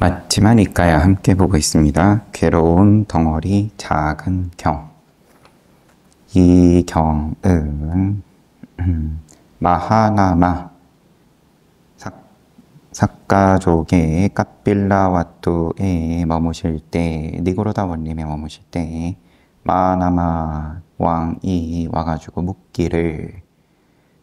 맞지만 이까야 함께 보고 있습니다. 괴로운 덩어리 작은 경. 이 경은 마하나마 삭가족의 깝빌라와뚜에 머무실 때, 니고로다 원림에 머무실 때 마하나마 왕이 와가지고 묻기를,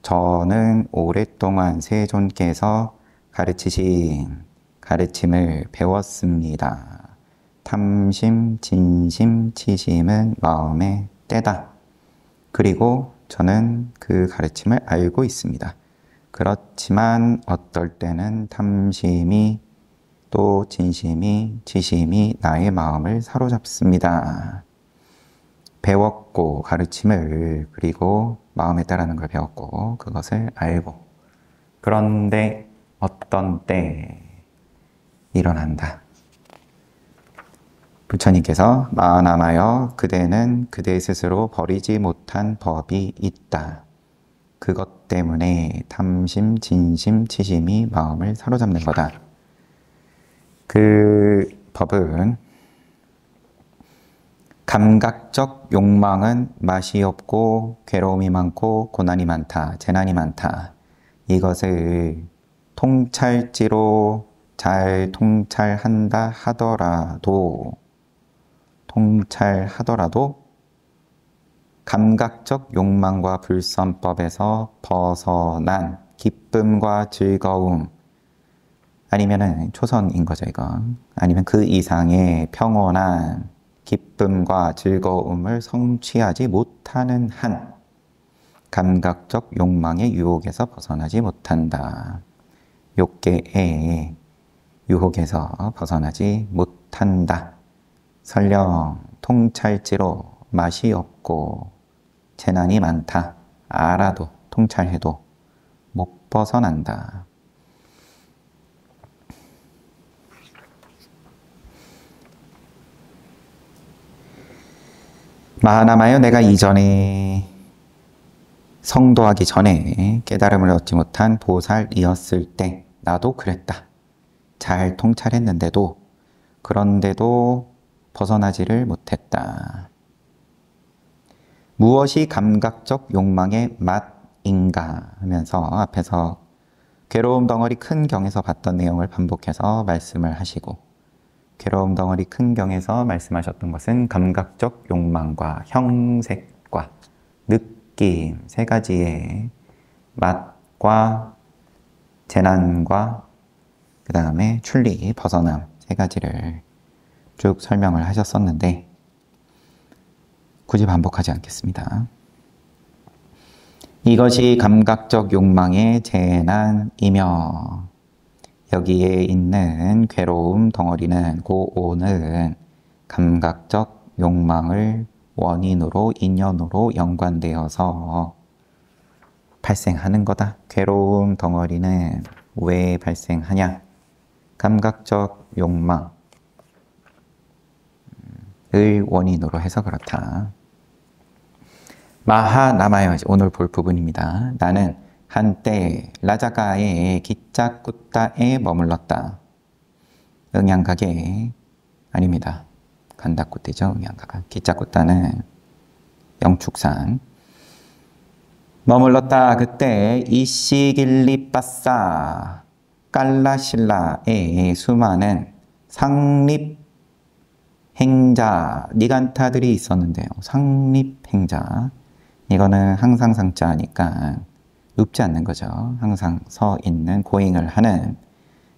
저는 오랫동안 세존께서 가르치신 가르침을 배웠습니다. 탐심, 진심, 치심은 마음의 때다. 그리고 저는 그 가르침을 알고 있습니다. 그렇지만 어떨 때는 탐심이 또 진심이, 치심이 나의 마음을 사로잡습니다. 배웠고 가르침을, 그리고 마음에 따르는 걸 배웠고 그것을 알고, 그런데 어떤 때 일어난다. 부처님께서 마하나마여, 그대는 그대 스스로 버리지 못한 법이 있다. 그것 때문에 탐심, 진심, 치심이 마음을 사로잡는 거다. 그 법은, 감각적 욕망은 맛이 없고 괴로움이 많고 고난이 많다, 재난이 많다. 이것을 통찰지로 잘 통찰한다 하더라도 감각적 욕망과 불선법에서 벗어난 기쁨과 즐거움, 아니면은 초선인 거죠, 이거. 아니면 그 이상의 평온한 기쁨과 즐거움을 성취하지 못하는 한 감각적 욕망의 유혹에서 벗어나지 못한다. 욕계의 유혹에서 벗어나지 못한다. 설령 통찰지로 맛이 없고 재난이 많다 알아도, 통찰해도 못 벗어난다. 마하나마여, 내가 이전에 성도하기 전에 깨달음을 얻지 못한 보살이었을 때 나도 그랬다. 잘 통찰했는데도, 그런데도 벗어나지를 못했다. 무엇이 감각적 욕망의 맛인가 하면서 앞에서 괴로움 덩어리 큰 경에서 봤던 내용을 반복해서 말씀을 하시고, 괴로움 덩어리 큰 경에서 말씀하셨던 것은 감각적 욕망과 형색과 느낌 세 가지의 맛과 재난과 그 다음에 출리, 벗어남 세 가지를 쭉 설명을 하셨었는데 굳이 반복하지 않겠습니다. 이것이 감각적 욕망의 재난이며, 여기에 있는 괴로움 덩어리는, 고오는 감각적 욕망을 원인으로, 인연으로 연관되어서 발생하는 거다. 괴로움 덩어리는 왜 발생하냐? 감각적 욕망을 원인으로 해서 그렇다. 마하나마여, 오늘 볼 부분입니다. 나는 한때 라자가의 기짜꾸따에 머물렀다. 응양가게 아닙니다. 간다꾸띠죠. 응양가가. 기짜꾸따는 영축산. 머물렀다. 그때 이시길리빠싸 깔라실라의 수많은 상립행자, 니간타들이 있었는데요. 상립행자. 이거는 항상 상자니까 눕지 않는 거죠. 항상 서 있는, 고행을 하는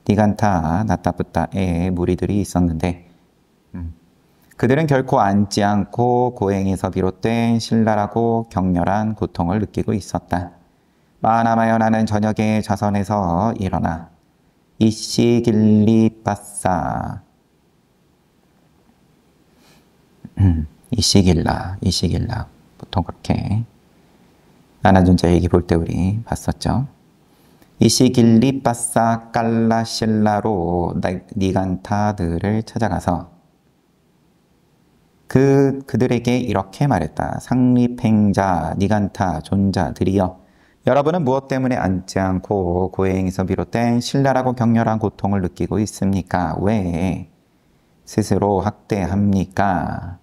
니간타, 나타부타의 무리들이 있었는데, 그들은 결코 앉지 않고 고행에서 비롯된 신랄하고 격렬한 고통을 느끼고 있었다. 마하나마여, 나는 저녁에 좌선에서 일어나 이시길리빠싸, 이시길라 보통 그렇게 아나존자 얘기 볼 때 우리 봤었죠. 이시길리빠싸 깔라실라로 니간타들을 찾아가서 그들에게 이렇게 말했다. 상립행자, 니간타, 존자들이여, 여러분은 무엇 때문에 앉지 않고 고행에서 비롯된 신랄하고 격렬한 고통을 느끼고 있습니까? 왜 스스로 학대합니까?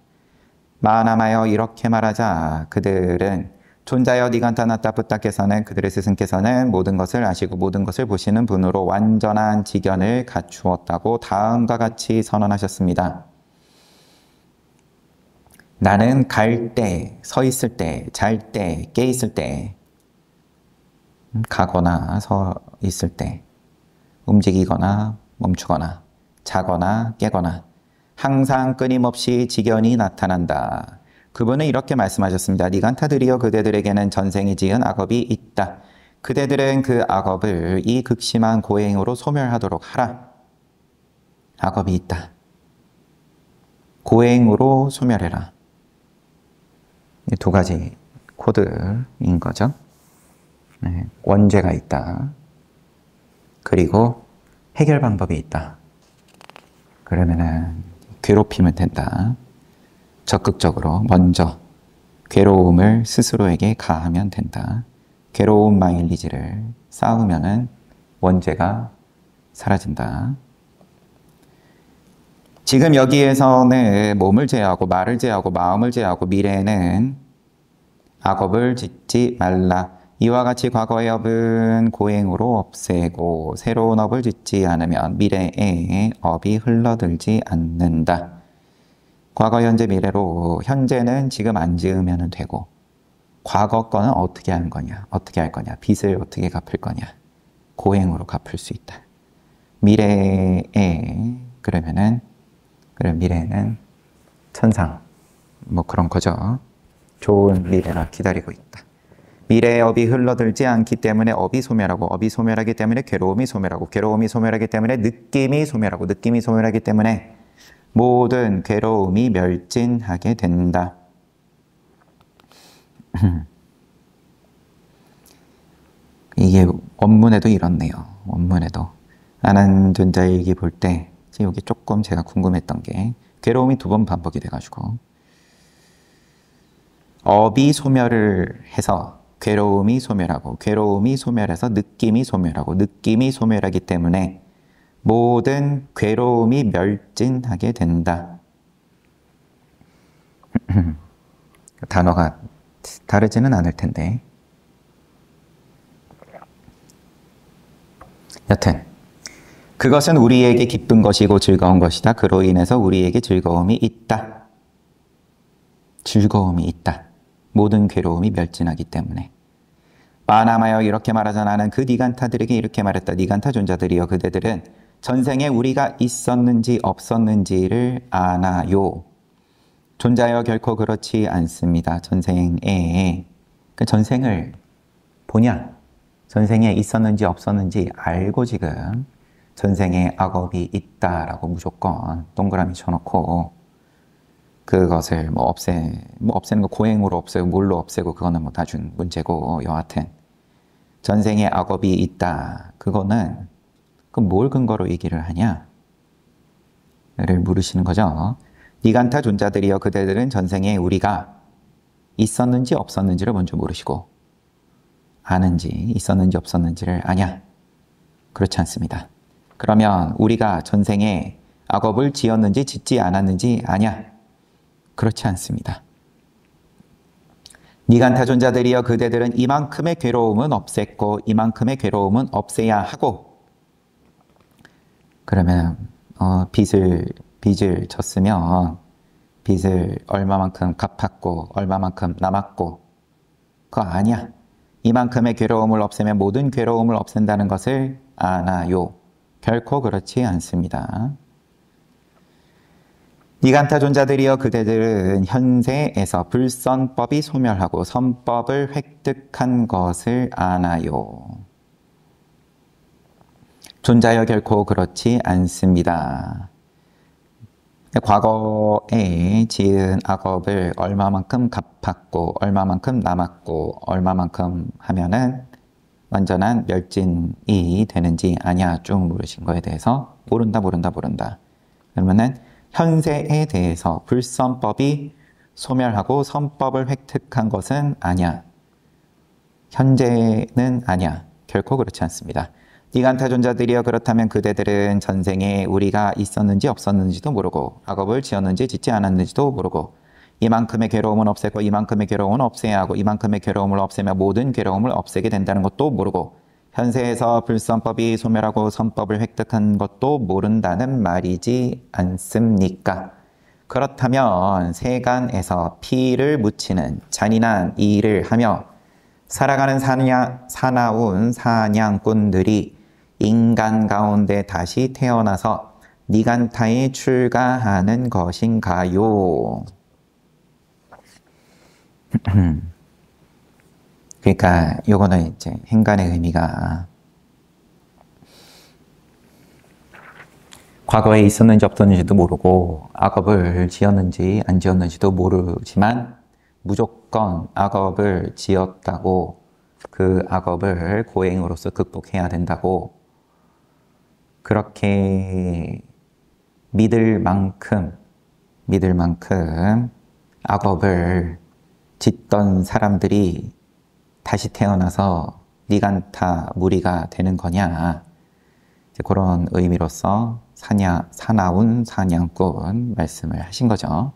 마나마여 이렇게 말하자 그들은 존자여 니간타나타 부타께서는 그들의 스승께서는 모든 것을 아시고 모든 것을 보시는 분으로 완전한 지견을 갖추었다고 다음과 같이 선언하셨습니다. 나는 갈 때, 서 있을 때, 잘 때, 깨 있을 때, 가거나 서 있을 때, 움직이거나 멈추거나, 자거나 깨거나, 항상 끊임없이 지견이 나타난다. 그분은 이렇게 말씀하셨습니다. 니간타들이여 그대들에게는 전생에 지은 악업이 있다. 그대들은 그 악업을 이 극심한 고행으로 소멸하도록 하라. 악업이 있다. 고행으로 소멸해라. 이 두 가지 코드인 거죠. 네, 원죄가 있다. 그리고 해결 방법이 있다. 그러면은 괴롭히면 된다. 적극적으로 먼저 괴로움을 스스로에게 가하면 된다. 괴로움 마일리지를 쌓으면은 원죄가 사라진다. 지금 여기에서는 몸을 제하고 말을 제하고 마음을 제하고 미래에는 악업을 짓지 말라. 이와 같이 과거의 업은 고행으로 없애고 새로운 업을 짓지 않으면 미래에 업이 흘러들지 않는다. 과거, 현재, 미래로 현재는 지금 안 지으면 되고 과거 거는 어떻게 하는 거냐? 어떻게 할 거냐? 빚을 어떻게 갚을 거냐? 고행으로 갚을 수 있다. 미래에 그러면 미래에는 천상 뭐 그런 거죠. 좋은 미래가 기다리고 있다. 미래의 업이 흘러들지 않기 때문에 업이 소멸하고 업이 소멸하기 때문에 괴로움이 소멸하고 괴로움이 소멸하기 때문에 느낌이 소멸하고 느낌이 소멸하기 때문에 모든 괴로움이 멸진하게 된다. 이게 원문에도 이렇네요. 원문에도 아난존자일기 볼 때 여기 조금 제가 궁금했던 게 괴로움이 두 번 반복이 돼가지고 업이 소멸을 해서 괴로움이 소멸하고 괴로움이 소멸해서 느낌이 소멸하고 느낌이 소멸하기 때문에 모든 괴로움이 멸진하게 된다. 단어가 다르지는 않을 텐데 여튼 그것은 우리에게 기쁜 것이고 즐거운 것이다. 그로 인해서 우리에게 즐거움이 있다. 즐거움이 있다. 모든 괴로움이 멸진하기 때문에. 마나마여 이렇게 말하자 나는 그 니간타들에게 이렇게 말했다. 니간타 존자들이여 그대들은 전생에 우리가 있었는지 없었는지를 아나요. 존자여 결코 그렇지 않습니다. 전생에 그 전생을 보냐? 전생에 있었는지 없었는지 알고 지금 전생에 악업이 있다라고 무조건 동그라미 쳐놓고 그것을 없애는 거 고행으로 없애고 뭘로 없애고 그거는 뭐 나중 문제고 여하튼 전생에 악업이 있다. 그거는 그럼 뭘 근거로 얘기를 하냐? 를 물으시는 거죠. 니간타 존자들이여 그대들은 전생에 우리가 있었는지 없었는지를 먼저 모르시고 아는지 있었는지 없었는지를 아냐? 그렇지 않습니다. 그러면 우리가 전생에 악업을 지었는지 짓지 않았는지 아냐? 그렇지 않습니다. 니간타 존자들이여 그대들은 이만큼의 괴로움은 없앴고 이만큼의 괴로움은 없애야 하고 그러면 빚을 졌으면 빚을 얼마만큼 갚았고 얼마만큼 남았고 그거 아니야. 이만큼의 괴로움을 없애면 모든 괴로움을 없앤다는 것을 아나요. 결코 그렇지 않습니다. 니간타 존자들이여 그대들은 현세에서 불선법이 소멸하고 선법을 획득한 것을 아나요. 존자여 결코 그렇지 않습니다. 과거에 지은 악업을 얼마만큼 갚았고 얼마만큼 남았고 얼마만큼 하면은 완전한 멸진이 되는지 아냐 쭉 물으신 거에 대해서 모른다. 그러면은 현세에 대해서 불선법이 소멸하고 선법을 획득한 것은 아냐. 현재는 아니야. 결코 그렇지 않습니다. 니간타 존자들이여 그렇다면 그대들은 전생에 우리가 있었는지 없었는지도 모르고 악업을 지었는지 짓지 않았는지도 모르고 이만큼의 괴로움은 없애고 이만큼의 괴로움은 없애야 하고 이만큼의 괴로움을 없애며 모든 괴로움을 없애게 된다는 것도 모르고 현세에서 불선법이 소멸하고 선법을 획득한 것도 모른다는 말이지 않습니까? 그렇다면 세간에서 피를 묻히는 잔인한 일을 하며 살아가는 사나운 사냥꾼들이 인간 가운데 다시 태어나서 니간타에 출가하는 것인가요? 그러니까 요거는 이제 행간의 의미가 과거에 있었는지 없었는지도 모르고 악업을 지었는지 안 지었는지도 모르지만 무조건 악업을 지었다고 그 악업을 고행으로서 극복해야 된다고 그렇게 믿을 만큼 악업을 짓던 사람들이 다시 태어나서 니간타 무리가 되는 거냐 이제 그런 의미로서 사나운 사냥꾼 말씀을 하신 거죠.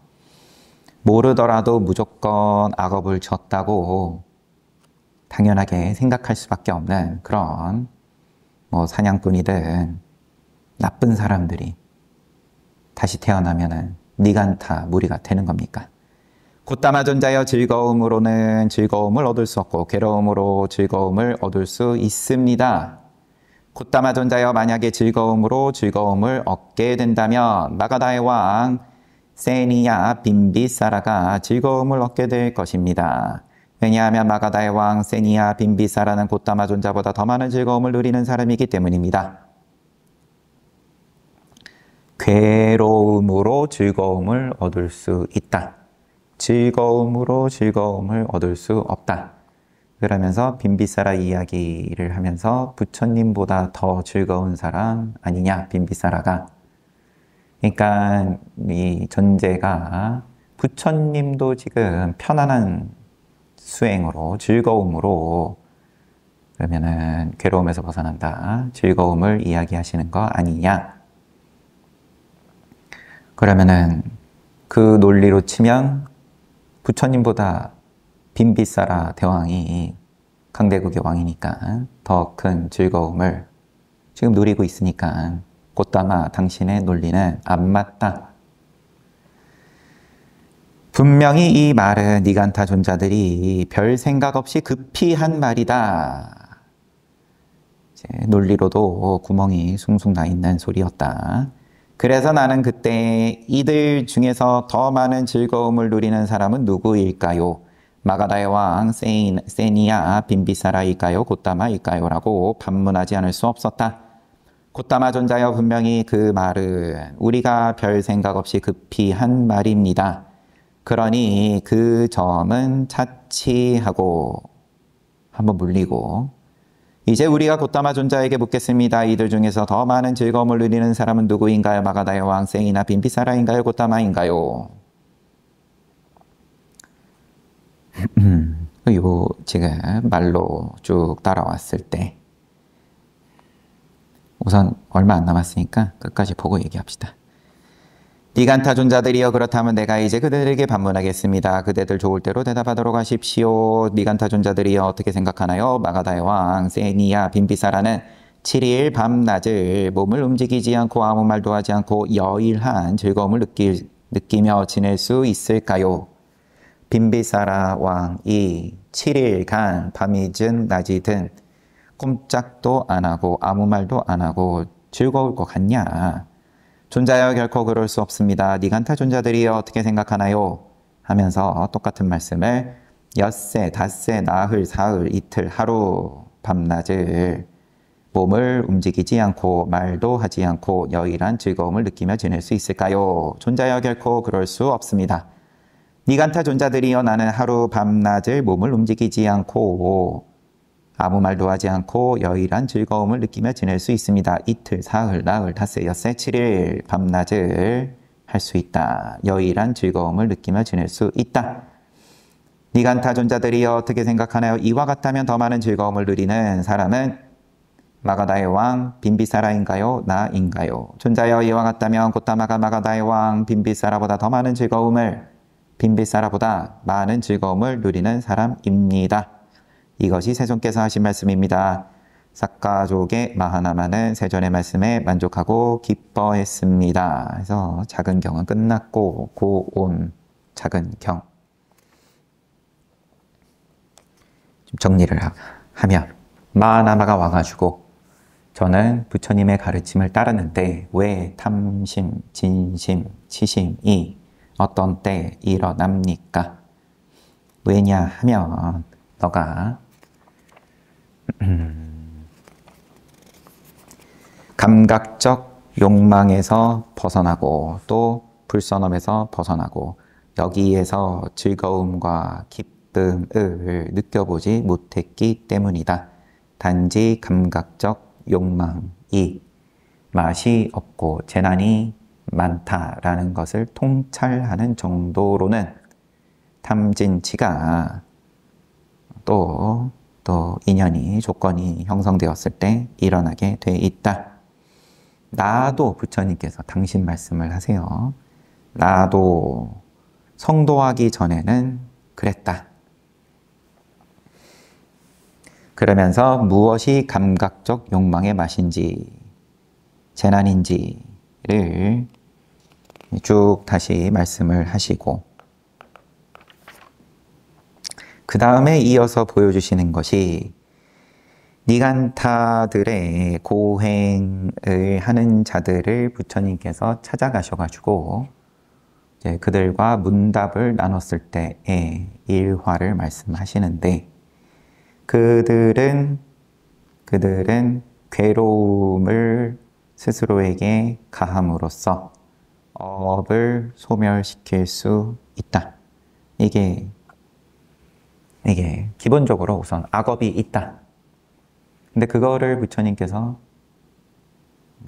모르더라도 무조건 악업을 졌다고 당연하게 생각할 수밖에 없는 그런 사냥꾼이든 나쁜 사람들이 다시 태어나면은 니간타 무리가 되는 겁니까? 곧다마 존자여 즐거움으로는 즐거움을 얻을 수 없고 괴로움으로 즐거움을 얻을 수 있습니다. 곧다마 존자여 만약에 즐거움으로 즐거움을 얻게 된다면 마가다의 왕 세니야 빈비사라가 즐거움을 얻게 될 것입니다. 왜냐하면 마가다의 왕 세니야 빈비사라는 곧다마 존자보다 더 많은 즐거움을 누리는 사람이기 때문입니다. 괴로움으로 즐거움을 얻을 수 있다. 즐거움으로 즐거움을 얻을 수 없다. 그러면서 빈비사라 이야기를 하면서 부처님보다 더 즐거운 사람 아니냐, 빈비사라가. 그러니까 이 전제가 부처님도 지금 편안한 수행으로 즐거움으로 그러면은 괴로움에서 벗어난다. 즐거움을 이야기하시는 거 아니냐. 그러면은 그 논리로 치면 부처님보다 빈비사라 대왕이 강대국의 왕이니까 더 큰 즐거움을 지금 누리고 있으니까 곧다마 당신의 논리는 안 맞다. 분명히 이 말은 니간타 존자들이 별 생각 없이 급히 한 말이다. 이제 논리로도 구멍이 숭숭 나 있는 소리였다. 그래서 나는 그때 이들 중에서 더 많은 즐거움을 누리는 사람은 누구일까요? 마가다의 왕 세니야 빈비사라일까요? 곧다마일까요? 라고 반문하지 않을 수 없었다. 곧다마 존자여 분명히 그 말은 우리가 별 생각 없이 급히 한 말입니다. 그러니 그 점은 차치하고 한번 물리고 이제 우리가 곧다마 존자에게 묻겠습니다. 이들 중에서 더 많은 즐거움을 누리는 사람은 누구인가요? 마가다의 왕 세니나 빈비사라인가요? 곧다마인가요? 요 지금 말로 쭉 따라왔을 때 우선 얼마 안 남았으니까 끝까지 보고 얘기합시다. 니간타 존자들이여 그렇다면 내가 이제 그들에게 반문하겠습니다. 그대들 좋을 대로 대답하도록 하십시오. 니간타 존자들이여 어떻게 생각하나요? 마가다의 왕 세니야 빈비사라는 7일 밤낮을 몸을 움직이지 않고 아무 말도 하지 않고 여일한 즐거움을 느끼며 지낼 수 있을까요? 빈비사라 왕이 7일간 밤이든 낮이든 꼼짝도 안 하고 아무 말도 안 하고 즐거울 것 같냐? 존자여 결코 그럴 수 없습니다. 니간타 존자들이 어떻게 생각하나요? 하면서 똑같은 말씀을 엿새, 닷새, 나흘, 사흘, 이틀, 하루, 밤낮을 몸을 움직이지 않고 말도 하지 않고 여일한 즐거움을 느끼며 지낼 수 있을까요? 존자여 결코 그럴 수 없습니다. 니간타 존자들이여 나는 하루 밤낮을 몸을 움직이지 않고 아무 말도 하지 않고 여일한 즐거움을 느끼며 지낼 수 있습니다. 이틀, 사흘, 나흘, 닷새, 엿새, 7일 밤낮을 할 수 있다. 여일한 즐거움을 느끼며 지낼 수 있다. 니간타 존자들이 어떻게 생각하나요? 이와 같다면 더 많은 즐거움을 누리는 사람은 마가다의 왕 빈비사라인가요? 나인가요? 존자여 이와 같다면 고타마가 마가다의 왕 빈비사라보다 더 많은 즐거움을 빈비사라보다 많은 즐거움을 누리는 사람입니다. 이것이 세존께서 하신 말씀입니다. 삭가족의 마하나마는 세존의 말씀에 만족하고 기뻐했습니다. 그래서 작은 경은 끝났고 고온 작은 경 좀 정리를 하면 마하나마가 와가지고 저는 부처님의 가르침을 따르는데 왜 탐심, 진심, 치심이 어떤 때 일어납니까? 왜냐하면 너가 감각적 욕망에서 벗어나고 또 불선엄에서 벗어나고 여기에서 즐거움과 기쁨을 느껴보지 못했기 때문이다. 단지 감각적 욕망이 맛이 없고 재난이 많다라는 것을 통찰하는 정도로는 탐진치가 또 인연이 조건이 형성되었을 때 일어나게 돼 있다. 나도 부처님께서 당신 말씀을 하세요. 나도 성도하기 전에는 그랬다. 그러면서 무엇이 감각적 욕망의 맛인지 재난인지를 쭉 다시 말씀을 하시고 그 다음에 이어서 보여주시는 것이 니간타들의 고행을 하는 자들을 부처님께서 찾아가셔가지고 이제 그들과 문답을 나눴을 때의 일화를 말씀하시는데 그들은 괴로움을 스스로에게 가함으로써 업을 소멸시킬 수 있다. 이게 기본적으로 우선 악업이 있다. 근데 그거를 부처님께서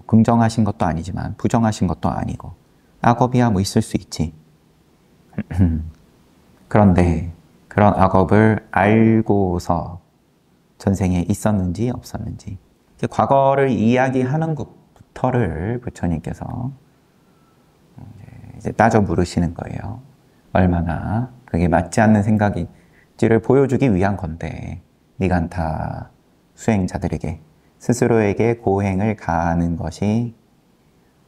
긍정하신 것도 아니지만 부정하신 것도 아니고 악업이야 뭐 있을 수 있지. 그런데 그런 악업을 알고서 전생에 있었는지 없었는지 과거를 이야기하는 것부터를 부처님께서 이제 따져 물으시는 거예요. 얼마나 그게 맞지 않는 생각인지를 보여주기 위한 건데 니간타 수행자들에게 스스로에게 고행을 가하는 것이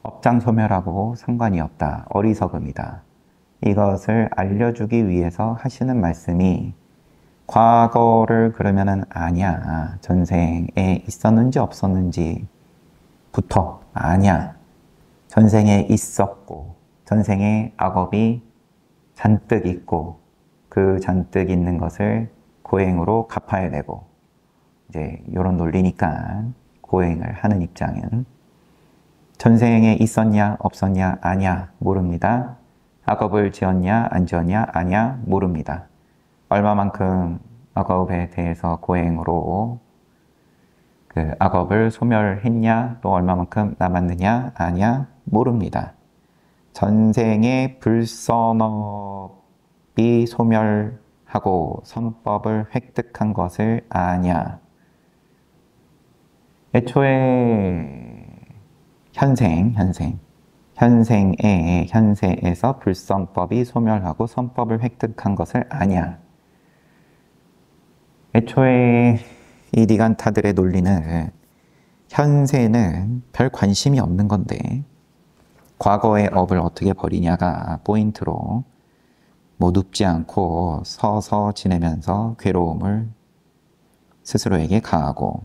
업장소멸하고 상관이 없다. 어리석음이다. 이것을 알려주기 위해서 하시는 말씀이 과거를 그러면은 아냐. 전생에 있었는지 없었는지부터 아냐. 전생에 있었고 전생에 악업이 잔뜩 있고 그 잔뜩 있는 것을 고행으로 갚아야 되고 이제 이런 논리니까 고행을 하는 입장은 전생에 있었냐 없었냐 아냐 모릅니다. 악업을 지었냐 안 지었냐 아냐 모릅니다. 얼마만큼 악업에 대해서 고행으로 그 악업을 소멸했냐 또 얼마만큼 남았느냐 아냐 모릅니다. 전생에 불선업이 소멸하고 선법을 획득한 것을 아냐. 애초에 현세에서 불선법이 소멸하고 선법을 획득한 것을 아냐. 애초에 이 니간타들의 논리는 현세는 별 관심이 없는 건데 과거의 업을 어떻게 버리냐가 포인트로 뭐 눕지 않고 서서 지내면서 괴로움을 스스로에게 가하고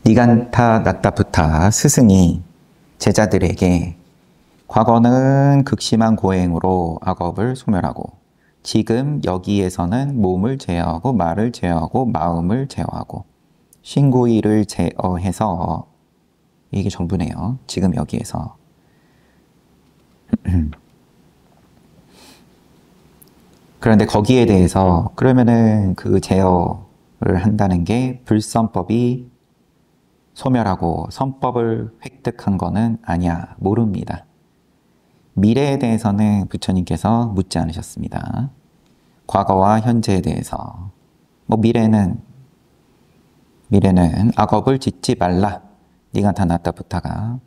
니간타 나타부타 스승이 제자들에게 과거는 극심한 고행으로 악업을 소멸하고 지금 여기에서는 몸을 제어하고 말을 제어하고 마음을 제어하고 신구이를 제어해서 이게 전부네요. 지금 여기에서 그런데 거기에 대해서 그러면은 그 제어를 한다는 게 불선법이 소멸하고 선법을 획득한 거는 아니야. 모릅니다. 미래에 대해서는 부처님께서 묻지 않으셨습니다. 과거와 현재에 대해서 뭐 미래는 악업을 짓지 말라. 네가 다 낫다 부타가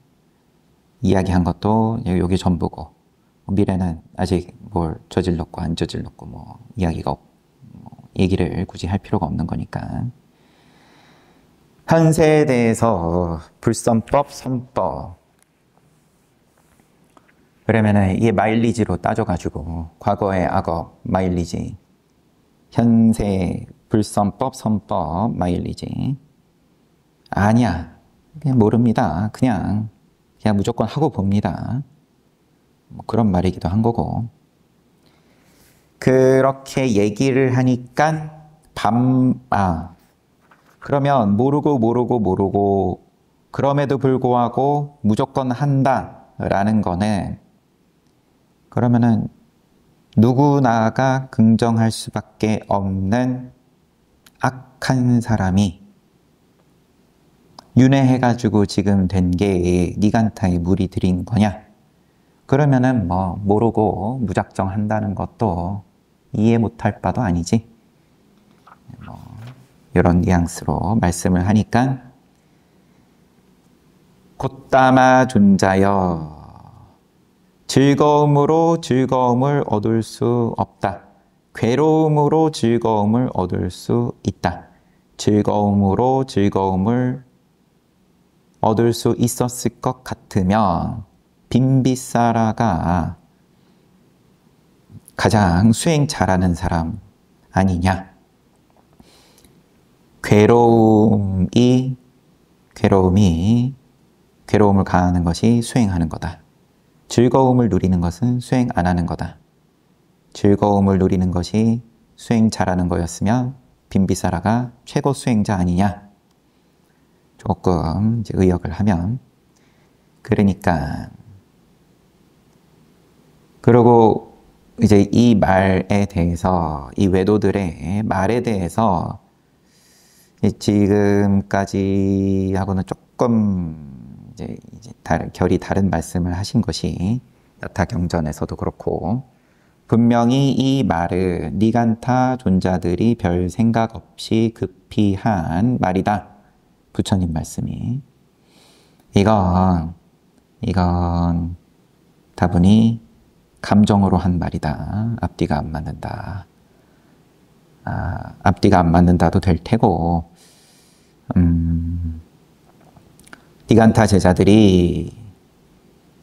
이야기한 것도 여기 전부고 미래는 아직 뭘 저질렀고 안 저질렀고 뭐 이야기가 얘기를 굳이 할 필요가 없는 거니까. 현세에 대해서 불선법, 선법. 그러면은 이게 마일리지로 따져가지고 과거의 악업 마일리지, 현세 불선법, 선법 마일리지. 아니야. 그냥 모릅니다. 그냥 무조건 하고 봅니다. 뭐 그런 말이기도 한 거고. 그렇게 얘기를 하니까 그러면 모르고 그럼에도 불구하고 무조건 한다라는 거는 그러면은 누구나가 긍정할 수밖에 없는 악한 사람이 윤회해가지고 지금 된 게 니간타의 물이 들인 거냐? 그러면은 뭐 모르고 무작정 한다는 것도 이해 못할 바도 아니지. 뭐 이런 뉘앙스로 말씀을 하니까 곧다마 존자여 즐거움으로 즐거움을 얻을 수 없다. 괴로움으로 즐거움을 얻을 수 있다. 즐거움으로 즐거움을 얻을 수 있었을 것 같으면 빈비사라가 가장 수행 잘하는 사람 아니냐? 괴로움을 가하는 것이 수행하는 거다. 즐거움을 누리는 것은 수행 안 하는 거다. 즐거움을 누리는 것이 수행 잘하는 거였으면 빈비사라가 최고 수행자 아니냐? 조금 이제 의역을 하면 그러니까 그리고 이제 이 말에 대해서 이 외도들의 말에 대해서 지금까지 하고는 조금 이제 결이 다른 말씀을 하신 것이 여타경전에서도 그렇고 분명히 이 말은 니간타 존자들이 별 생각 없이 급히 한 말이다. 부처님 말씀이 이건 다분히 감정으로 한 말이다. 앞뒤가 안 맞는다. 앞뒤가 안 맞는다도 될 테고 니간타 제자들이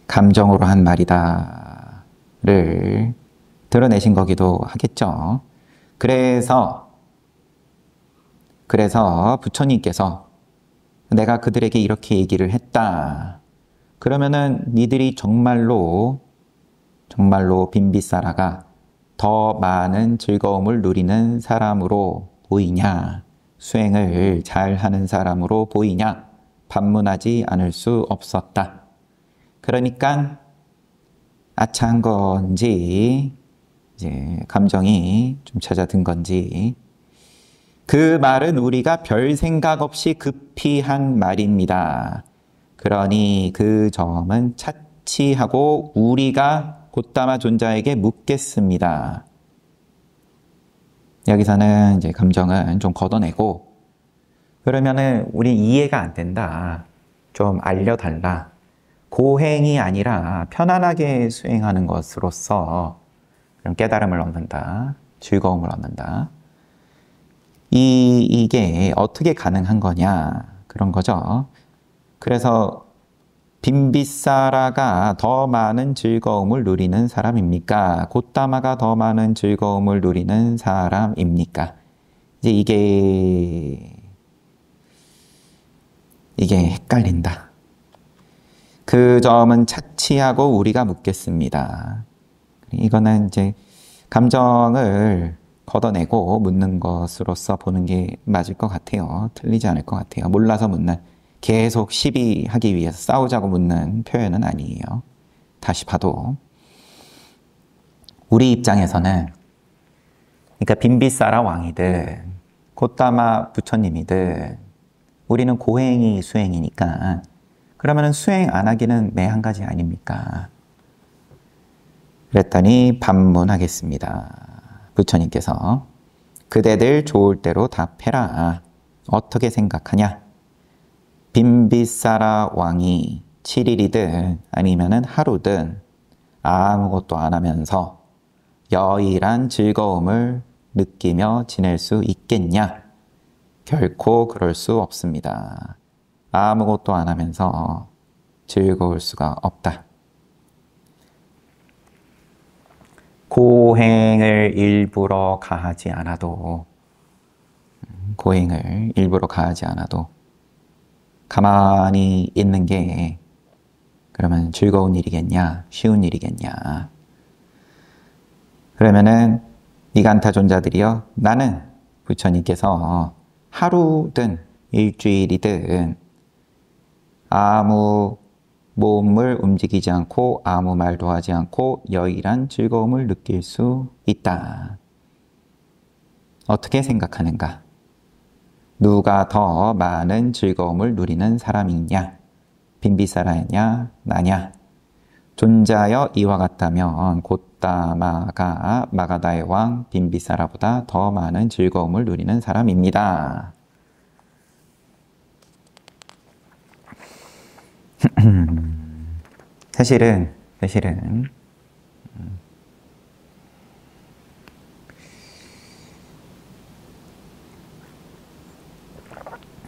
감정으로 한 말이다를 드러내신 거기도 하겠죠. 그래서 부처님께서 내가 그들에게 이렇게 얘기를 했다. 그러면은 니들이 정말로 빈비사라가 더 많은 즐거움을 누리는 사람으로 보이냐? 수행을 잘하는 사람으로 보이냐? 반문하지 않을 수 없었다. 그러니까 아차한 건지 이제 감정이 좀 찾아든 건지 그 말은 우리가 별 생각 없이 급히 한 말입니다. 그러니 그 점은 차치하고 우리가 곧다마 존자에게 묻겠습니다. 여기서는 이제 감정은 좀 걷어내고 그러면은 우리 이해가 안 된다. 좀 알려달라. 고행이 아니라 편안하게 수행하는 것으로서 그런 깨달음을 얻는다. 즐거움을 얻는다. 이게 어떻게 가능한 거냐 그런 거죠. 그래서 빈비사라가 더 많은 즐거움을 누리는 사람입니까? 곧다마가 더 많은 즐거움을 누리는 사람입니까? 이제 이게 헷갈린다. 그 점은 차치하고 우리가 묻겠습니다. 이거는 이제 감정을 걷어내고 묻는 것으로서 보는 게 맞을 것 같아요. 틀리지 않을 것 같아요. 몰라서 묻는, 계속 시비하기 위해서 싸우자고 묻는 표현은 아니에요. 다시 봐도 우리 입장에서는 그러니까 빈비사라 왕이든 곧다마 부처님이든 우리는 고행이 수행이니까 그러면 수행 안 하기는 매 한 가지 아닙니까? 그랬더니 반문하겠습니다. 부처님께서 그대들 좋을 대로 답해라. 어떻게 생각하냐? 빈비사라 왕이 7일이든 아니면은 하루든 아무것도 안 하면서 여일한 즐거움을 느끼며 지낼 수 있겠냐? 결코 그럴 수 없습니다. 아무것도 안 하면서 즐거울 수가 없다. 고행을 일부러 가하지 않아도 가만히 있는 게 그러면 즐거운 일이겠냐? 쉬운 일이겠냐? 그러면은 니간타 존자들이여 나는 부처님께서 하루든 일주일이든 아무 몸을 움직이지 않고 아무 말도 하지 않고 여일한 즐거움을 느낄 수 있다. 어떻게 생각하는가? 누가 더 많은 즐거움을 누리는 사람이냐? 빈비사라냐? 나냐? 존자여 이와 같다면 곧다마가 마가다의 왕 빈비사라보다 더 많은 즐거움을 누리는 사람입니다. 사실은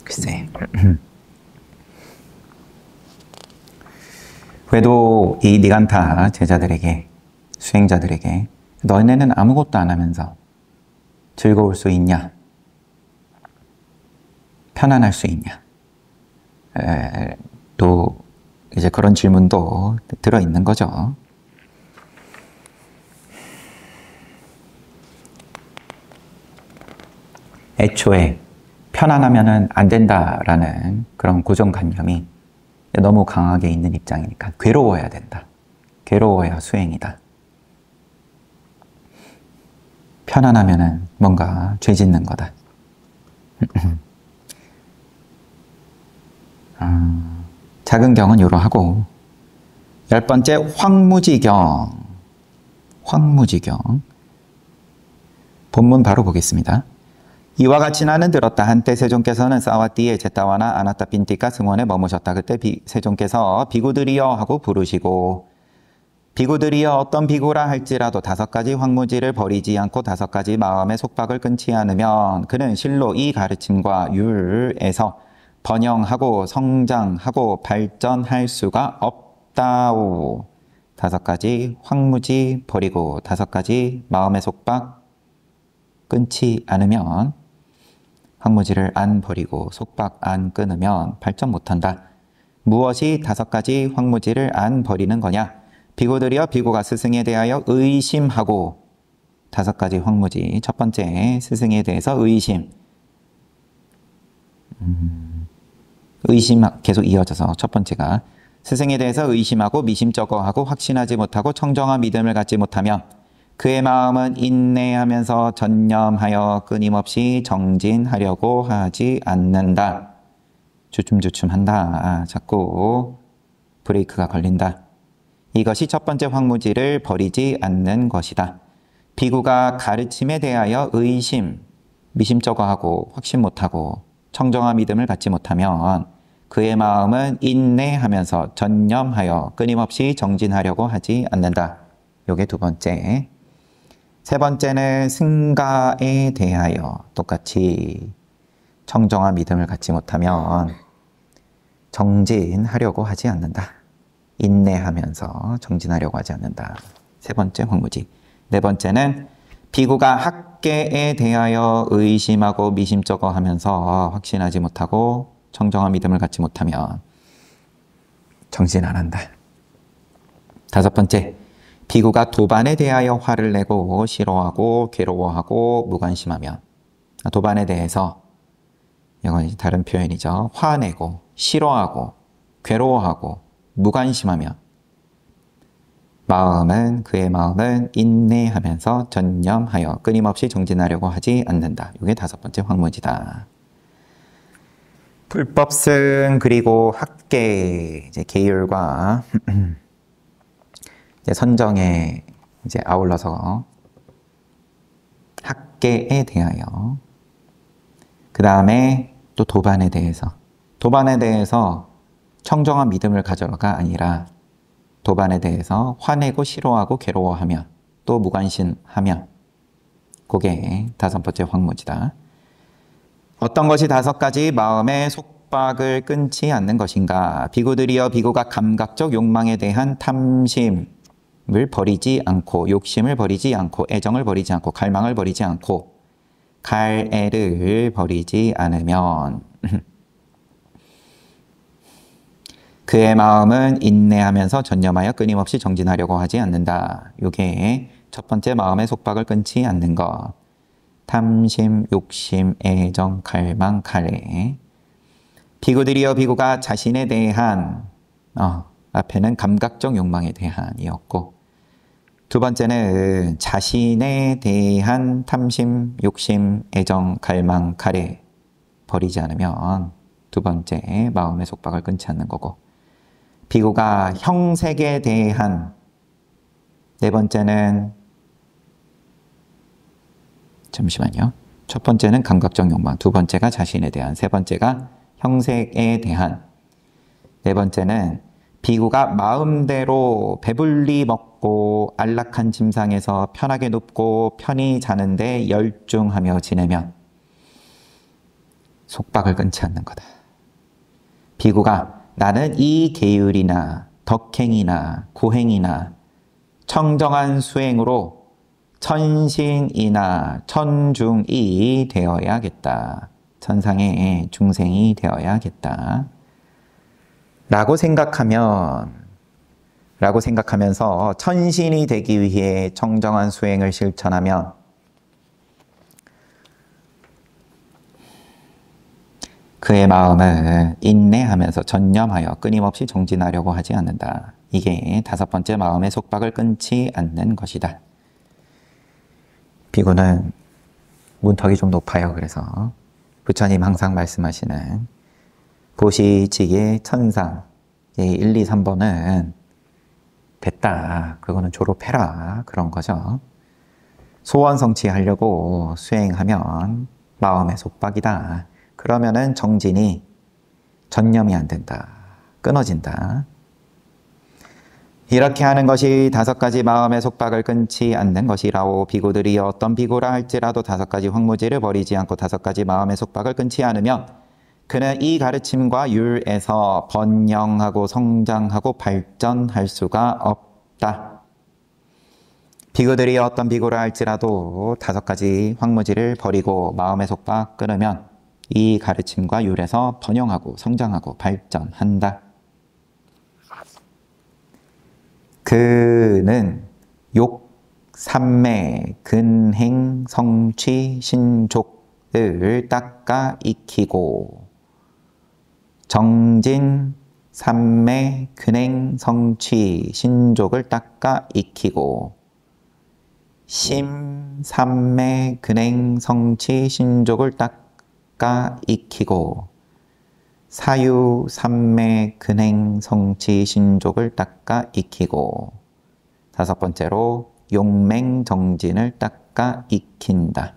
글쎄 그래도 이 니간타 제자들에게 수행자들에게 너네는 아무것도 안 하면서 즐거울 수 있냐? 편안할 수 있냐? 또 이제 그런 질문도 들어있는 거죠. 애초에 편안하면은 안 된다라는 그런 고정관념이 너무 강하게 있는 입장이니까 괴로워야 된다. 괴로워야 수행이다. 편안하면은 뭔가 죄 짓는 거다. 작은 경은 요러하고 10번째 황무지경. 본문 바로 보겠습니다. 이와 같이 나는 들었다. 한때 세존께서는 사와띠의 제타와나 아나타핀티카 승원에 머무셨다. 그때 세존께서 비구들이여 하고 부르시고 비구들이여 어떤 비구라 할지라도 5가지 황무지를 버리지 않고 5가지 마음의 속박을 끊지 않으면 그는 실로 이 가르침과 율에서 번영하고 성장하고 발전할 수가 없다오. 5가지 황무지 버리고 5가지 마음의 속박 끊지 않으면 황무지를 안 버리고 속박 안 끊으면 발전 못한다. 무엇이 5가지 황무지를 안 버리는 거냐? 비구들이여 비구가 스승에 대하여 의심하고 5가지 황무지. 첫 번째 스승에 대해서 의심. 의심 계속 이어져서 첫 번째가 스승에 대해서 의심하고 미심쩍어하고 확신하지 못하고 청정한 믿음을 갖지 못하며 그의 마음은 인내하면서 전념하여 끊임없이 정진하려고 하지 않는다. 주춤주춤한다. 자꾸 브레이크가 걸린다. 이것이 첫 번째 황무지를 버리지 않는 것이다. 비구가 가르침에 대하여 의심, 미심쩍어하고 확신 못하고 청정한 믿음을 갖지 못하면 그의 마음은 인내하면서 전념하여 끊임없이 정진하려고 하지 않는다. 요게 2번째. 3번째는 승가에 대하여 똑같이 청정한 믿음을 갖지 못하면 정진하려고 하지 않는다. 인내하면서 정진하려고 하지 않는다. 3번째 황무지. 4번째는 비구가 학계에 대하여 의심하고 미심쩍어하면서 확신하지 못하고 청정한 믿음을 갖지 못하면 정진 안 한다. 5번째, 비구가 도반에 대하여 화를 내고 싫어하고 괴로워하고 무관심하면 도반에 대해서 이건 다른 표현이죠. 화내고 싫어하고 괴로워하고 무관심하면 마음은 그의 마음은 인내하면서 전념하여 끊임없이 정진하려고 하지 않는다. 이게 다섯 번째 황무지다. 불법승 그리고 학계 이제 계율과 이제 선정에 이제 아울러서 학계에 대하여 그 다음에 또 도반에 대해서 청정한 믿음을 가져가 아니라 도반에 대해서 화내고 싫어하고 괴로워하며 또 무관심하며 그게 다섯 번째 황무지다. 어떤 것이 다섯 가지 마음의 속박을 끊지 않는 것인가? 비구들이여 비구가 감각적 욕망에 대한 탐심을 버리지 않고 욕심을 버리지 않고 애정을 버리지 않고 갈망을 버리지 않고 갈애를 버리지 않으면 그의 마음은 인내하면서 전념하여 끊임없이 정진하려고 하지 않는다. 이게 첫 번째 마음의 속박을 끊지 않는 것. 탐심, 욕심, 애정, 갈망, 갈애. 비구들이여 비구가 자신에 대한 앞에는 감각적 욕망에 대한이었고 두 번째는 자신에 대한 탐심, 욕심, 애정, 갈망, 갈애 버리지 않으면 두 번째 마음의 속박을 끊지 않는 거고 비구가 형색에 대한 네 번째는 잠시만요. 첫 번째는 감각적 욕망, 두 번째가 자신에 대한, 세 번째가 형색에 대한, 네 번째는 비구가 마음대로 배불리 먹고 안락한 침상에서 편하게 눕고 편히 자는데 열중하며 지내면 속박을 끊지 않는 거다. 비구가 나는 이 계율이나 덕행이나 고행이나 청정한 수행으로 천신이나 천중이 되어야겠다. 천상의 중생이 되어야겠다. 라고 생각하면서 천신이 되기 위해 청정한 수행을 실천하면 그의 마음은 인내하면서 전념하여 끊임없이 정진하려고 하지 않는다. 이게 다섯 번째 마음의 속박을 끊지 않는 것이다. 비구는 문턱이 좀 높아요. 그래서 부처님 항상 말씀하시는 보시지의 천상 1, 2, 3번은 됐다. 그거는 졸업해라. 그런 거죠. 소원 성취하려고 수행하면 마음의 속박이다. 그러면은 정진이 전념이 안 된다. 끊어진다. 이렇게 하는 것이 다섯 가지 마음의 속박을 끊지 않는 것이라오. 비구들이 어떤 비구라 할지라도 다섯 가지 황무지를 버리지 않고 다섯 가지 마음의 속박을 끊지 않으면 그는 이 가르침과 율에서 번영하고 성장하고 발전할 수가 없다. 비구들이 어떤 비구라 할지라도 다섯 가지 황무지를 버리고 마음의 속박 끊으면 이 가르침과 율에서 번영하고 성장하고 발전한다. 그는 욕, 삼매, 근행, 성취, 신족을 닦아 익히고 정진, 삼매, 근행, 성취, 신족을 닦아 익히고 심, 삼매, 근행, 성취, 신족을 닦아 익히고 사유, 삼매, 근행, 성취, 신족을 닦아 익히고 다섯 번째로 용맹, 정진을 닦아 익힌다.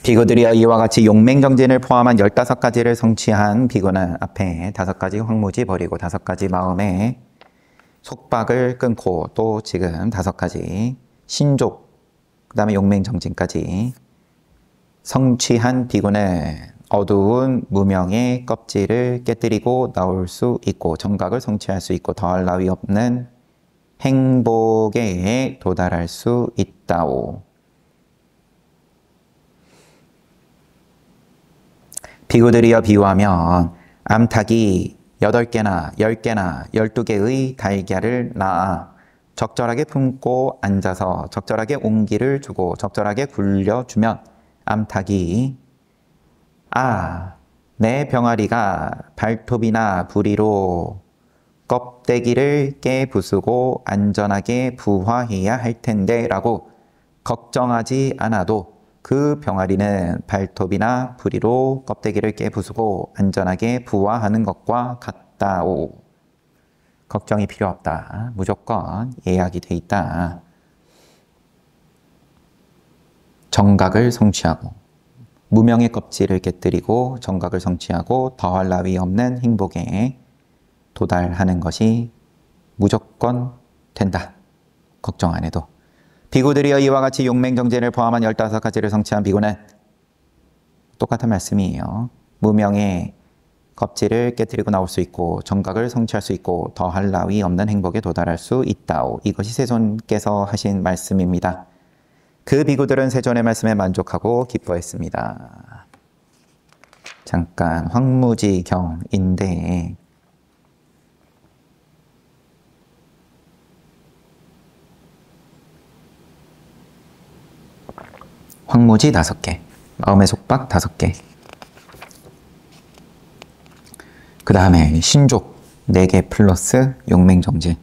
비구들이여 이와 같이 용맹, 정진을 포함한 15가지를 성취한 비구는 앞에 다섯 가지 황무지 버리고 다섯 가지 마음의 속박을 끊고 또 지금 다섯 가지 신족 그 다음에 용맹정진까지 성취한 비구는 어두운 무명의 껍질을 깨뜨리고 나올 수 있고 정각을 성취할 수 있고 더할 나위 없는 행복에 도달할 수 있다오. 비구들이여 비유하면 암탉이 8개나 10개나 12개의 달걀을 낳아 적절하게 품고 앉아서 적절하게 온기를 주고 적절하게 굴려주면 암탉이 내 병아리가 발톱이나 부리로 껍데기를 깨부수고 안전하게 부화해야 할 텐데 라고 걱정하지 않아도 그 병아리는 발톱이나 부리로 껍데기를 깨부수고 안전하게 부화하는 것과 같다오. 걱정이 필요 없다. 무조건 예약이 돼 있다. 정각을 성취하고 무명의 껍질을 깨뜨리고 정각을 성취하고 더할 나위 없는 행복에 도달하는 것이 무조건 된다. 걱정 안 해도. 비구들이여 이와 같이 용맹정진을 포함한 15가지를 성취한 비구는 똑같은 말씀이에요. 무명의 껍질을 깨뜨리고 나올 수 있고 정각을 성취할 수 있고 더할 나위 없는 행복에 도달할 수 있다오. 이것이 세존께서 하신 말씀입니다. 그 비구들은 세존의 말씀에 만족하고 기뻐했습니다. 잠깐 황무지경인데 황무지 5개, 마음의 속박 5개, 그 다음에 신족 4개 플러스 용맹정진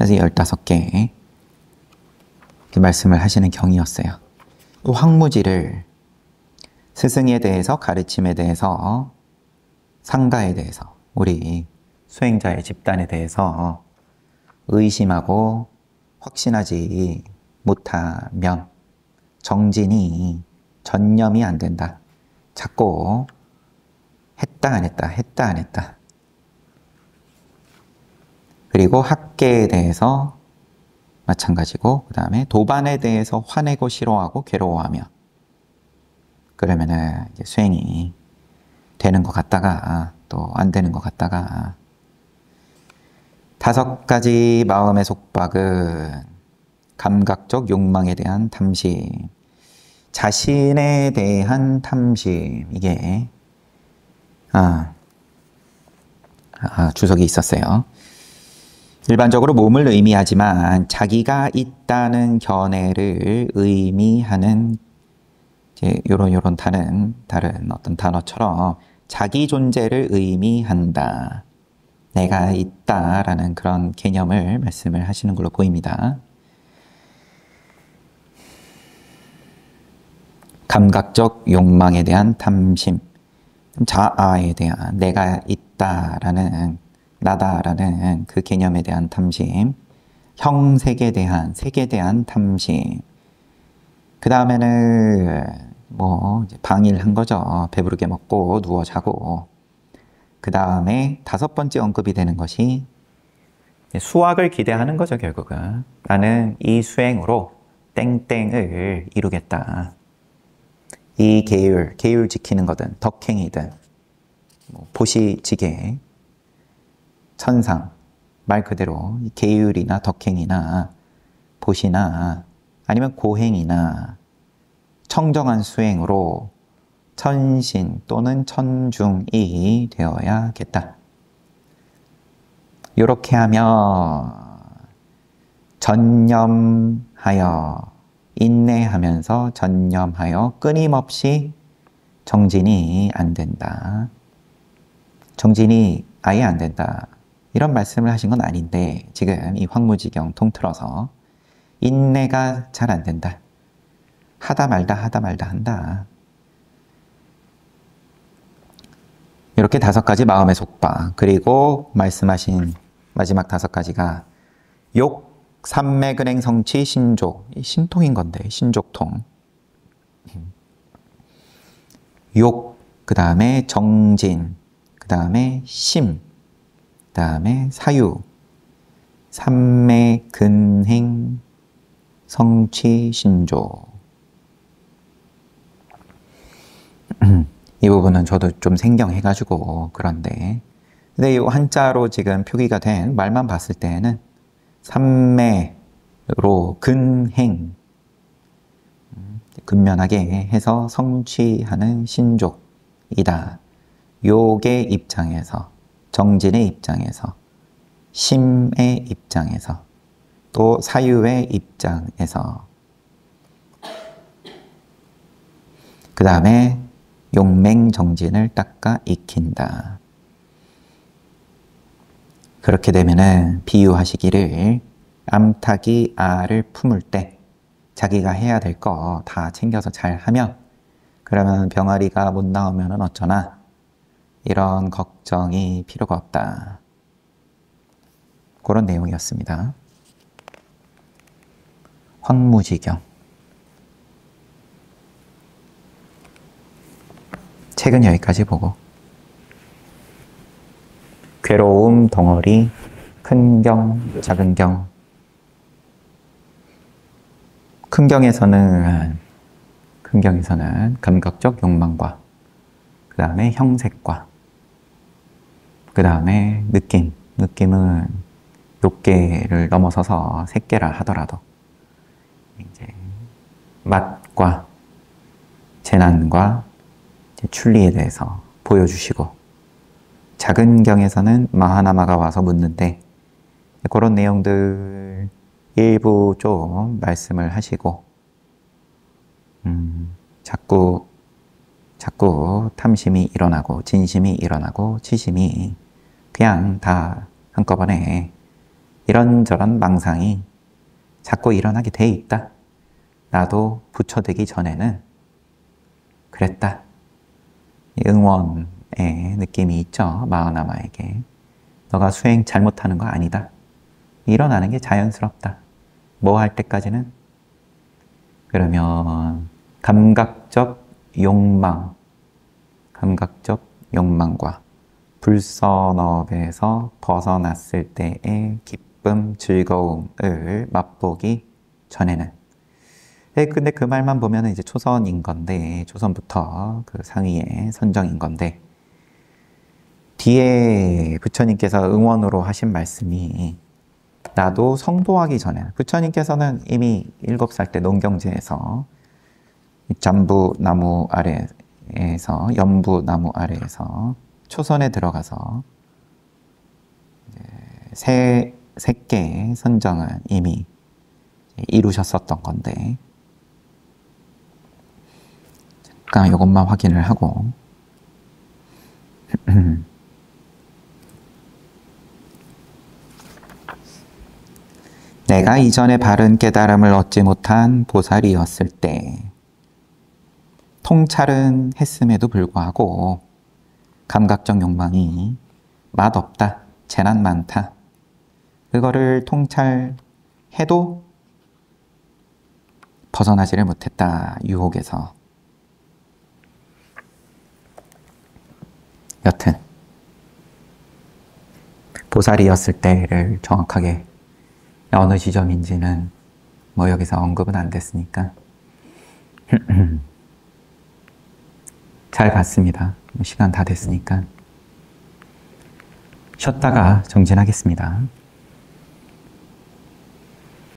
해서 15개 말씀을 하시는 경이었어요. 또 황무지를 스승에 대해서, 가르침에 대해서, 상가에 대해서, 우리 수행자의 집단에 대해서 의심하고 확신하지 못하면 정진이 전념이 안 된다. 자꾸 했다 안 했다, 했다 안 했다. 그리고 학계에 대해서 마찬가지고, 그 다음에 도반에 대해서 화내고 싫어하고 괴로워하며, 그러면은 이제 수행이 되는 것 같다가 또 안 되는 것 같다가. 5가지 마음의 속박은 감각적 욕망에 대한 탐심, 자신에 대한 탐심, 이게 주석이 있었어요. 일반적으로 몸을 의미하지만 자기가 있다는 견해를 의미하는 요런 다른 어떤 단어처럼 자기 존재를 의미한다. 내가 있다라는 그런 개념을 말씀을 하시는 걸로 보입니다. 감각적 욕망에 대한 탐심, 자아에 대한 내가 있다라는 나다라는 그 개념에 대한 탐심, 형색에 대한 색에 대한 탐심, 그 다음에는 이제 방일한 거죠. 배부르게 먹고 누워 자고. 그 다음에 5번째 언급이 되는 것이 수확을 기대하는 거죠. 결국은 나는 이 수행으로 땡땡을 이루겠다. 이 계율 지키는 거든 덕행이든 보시지게 천상, 말 그대로 계율이나 덕행이나 보시나 아니면 고행이나 청정한 수행으로 천신 또는 천중이 되어야겠다. 이렇게 하면 전념하여 인내하면서 전념하여 끊임없이 정진이 안 된다. 정진이 아예 안 된다. 이런 말씀을 하신 건 아닌데 지금 이 황무지경 통틀어서 인내가 잘 안 된다. 하다 말다 한다. 이렇게 5가지 마음의 속박, 그리고 말씀하신 마지막 5가지가 욕, 삼매근행 성취, 신족. 신통인 건데 신족통. 욕, 그 다음에 정진, 그 다음에 심, 그 다음에 사유, 삼매근행 성취, 신족. 이 부분은 저도 좀 생경해가지고 그런데, 근데 이 한자로 지금 표기가 된 말만 봤을 때는 삼매로 근행, 근면하게 해서 성취하는 신족이다. 욕의 입장에서, 정진의 입장에서, 심의 입장에서, 또 사유의 입장에서, 그 다음에 용맹정진을 닦아 익힌다. 그렇게 되면은 비유하시기를 암탉이 알을 품을 때 자기가 해야 될 거 다 챙겨서 잘 하면 그러면 병아리가 못 나오면은 어쩌나 이런 걱정이 필요가 없다. 그런 내용이었습니다. 황무지경. 책은 여기까지 보고 괴로움 덩어리 큰 경, 작은 경. 큰 경에서는 감각적 욕망과 그 다음에 형색과 그 다음에 느낌은 욕계를 넘어서서 색계라 하더라도 이제 맛과 재난과 출리에 대해서 보여주시고 작은 경에서는 마하나마가 와서 묻는데 그런 내용들 일부 좀 말씀을 하시고 자꾸 탐심이 일어나고 진심이 일어나고 치심이 그냥 다 한꺼번에 이런저런 망상이 자꾸 일어나게 돼 있다. 나도 부처되기 전에는 그랬다. 응원의 느낌이 있죠. 마하나마에게. 너가 수행 잘못하는 거 아니다. 일어나는 게 자연스럽다. 뭐 할 때까지는? 그러면 감각적 욕망과 불선업에서 벗어났을 때의 기쁨, 즐거움을 맛보기 전에는. 근데 그 말만 보면 이제 초선인 건데, 초선부터 그 상위의 선정인 건데, 뒤에 부처님께서 응원으로 하신 말씀이 나도 성도하기 전에, 부처님께서는 이미 7살 때 농경지에서 잠부나무 아래에서, 연부나무 아래에서 초선에 들어가서 세계 선정은 이미 이루셨었던 건데, 잠깐 이것만 확인을 하고 내가 이전에 바른 깨달음을 얻지 못한 보살이었을 때 통찰은 했음에도 불구하고 감각적 욕망이 맛없다, 재난 많다. 그거를 통찰해도 벗어나지를 못했다, 유혹에서. 여튼 보살이었을 때를 정확하게 어느 지점인지는 뭐 여기서 언급은 안 됐으니까 잘 봤습니다. 시간 다 됐으니까 쉬었다가 정진하겠습니다.